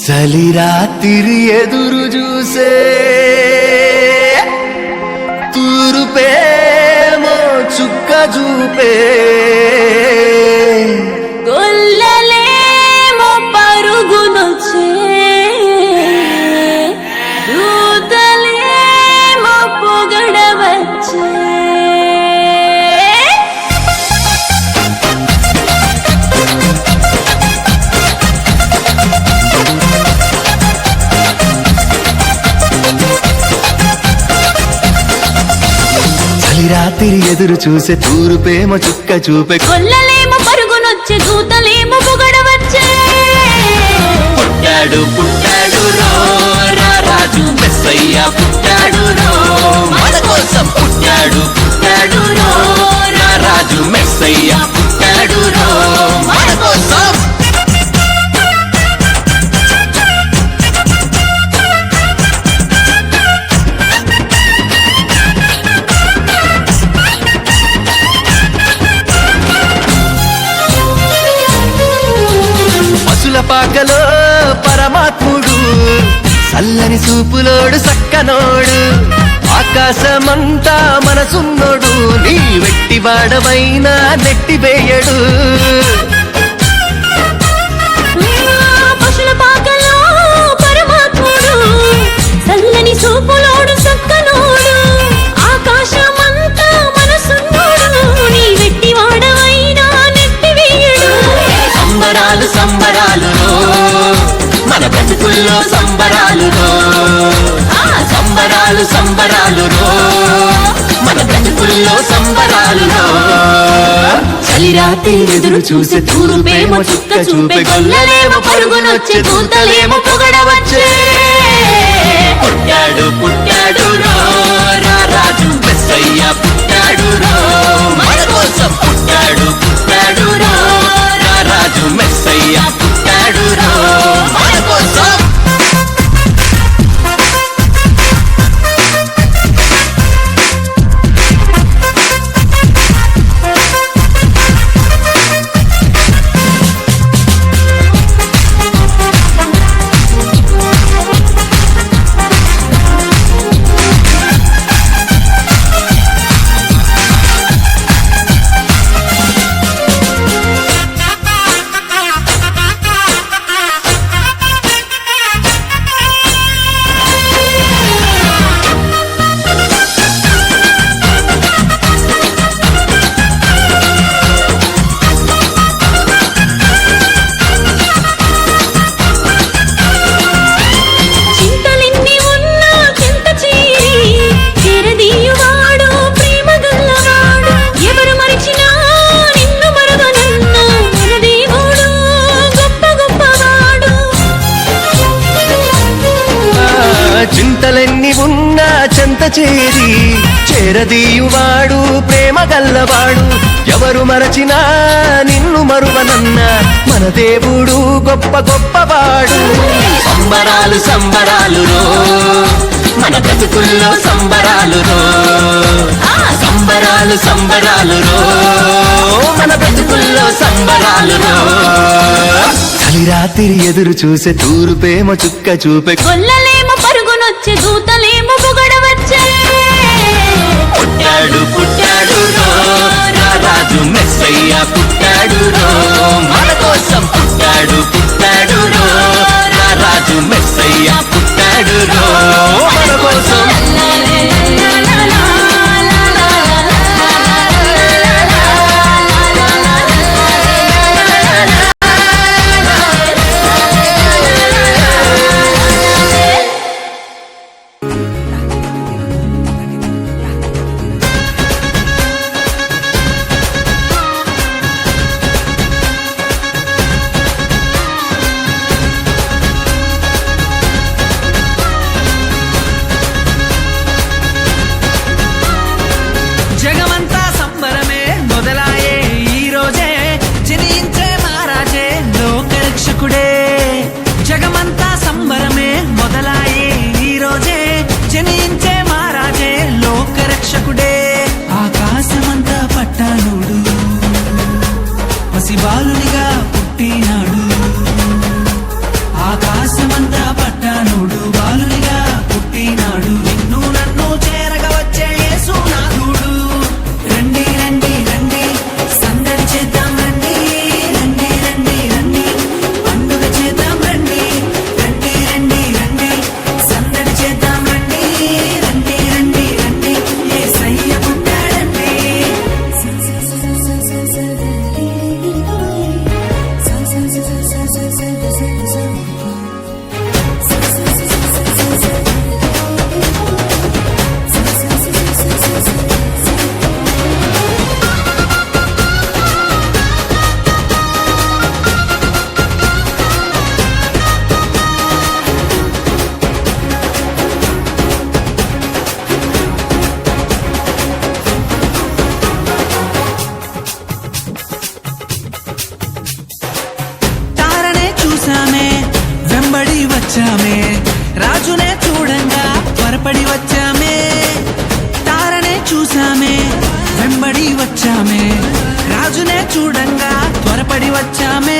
చలి రాత్రి ఎదురు చూసే తూరుపేమో చుక్క చూపే గొల్లలేమో పరుగునొచ్చే దూతలేమో పొగడవచ్చే రాత్రి ఎదురు చూసే తూరుపేమో చుక్క చూపే గొల్లలేమో పరుగునొచ్చే దూతలేమో పొగడవచ్చే పుట్టాడు పుట్టాడు రో రాజు మెస్సయ్య పుట్టాడు రో మన కోసం పుట్టాడు పుట్టాడు రో రాజు మెస్సయ్య పుట్టాడు రో మన కోసం పాకలో పరమాత్ముడు చల్లని చూపులోడు సక్కనోడు ఆకాశమంతా మనసున్నోడు నీ వెట్టి వాడవైనా నెట్టివేయడు పశుల పాకలో పరమాత్ముడు చల్లని చూపులోడు సక్కనోడు ఆకాశమంతా మనసున్నోడు నీ వెట్టి వాడవైనా నెట్టివేయడు సంబరాలు సంబరాలు మన బ్రతుకుల్లో సంబరాలు సంబరాలు సంబరాలు మన బ్రతుకుల్లో సంబరాలు చలి రాత్రి ఎదురు చూసే తూరుపేమో చుక్క చూపే గొల్లలేమో పరుగునొచ్చే దూతలేమో పొగడవచ్చే పుట్టాడు పుట్టాడు రాజు మెస్సయ్య పుట్టాడు మన కోసం పుట్టాడు పుట్టాడు రాజు మెస్సయ్య పుట్టాడు మన కోసం చింతలెన్ని ఉన్నా చెంత చేరి చేరదీయువాడు ప్రేమ గల్లవాడు ఎవరు మరచినా నిన్ను మరువనన్న మన దేవుడు గొప్ప గొప్పవాడు సంబరాలు సంబరాలు మన బ్రతుకుల్లో సంబరాలు సంబరాలు సంబరాలు మన బ్రతుకుల్లో సంబరాలు చలి రాత్రి ఎదురు చూసే తూరుపేమో చుక్క చూపే గొల్లలేమో పరుగునొచ్చే దూతలేమో పొగడవచ్చే పుట్టాడు పుట్టాడు రాజు మెస్సయ్య పుట్టాడు మన కోసం పుట్టాడు పుట్టాడు రాజు మెస్సయ్య పుట్టాడు మన కోసం వచ్చామే రాజునే చూడంగా త్వరపడి వచ్చామే తారనే చూసామే వెంబడి వచ్చామే రాజునే చూడంగా త్వరపడి వచ్చామే